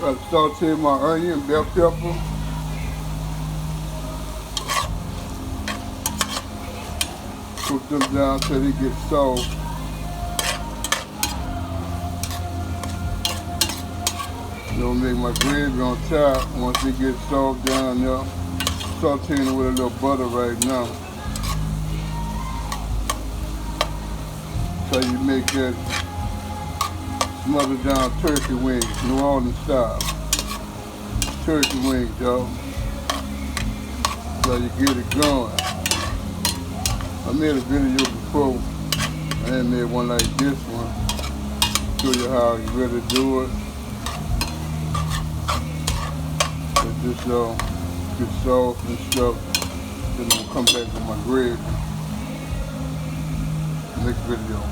I saute my onion, bell pepper. Cook them down till they get soft. Gonna make my gravy on top once it gets soft down there. Sauteing it with a little butter right now. So you make that smothered down turkey wings, New Orleans style. Turkey wings, y'all. So you get it going. I made a video before. I ain't made one like this one. Show you how you really do it. Let this get soft and stuff. Then I'm gonna come back with my gravy. Next video.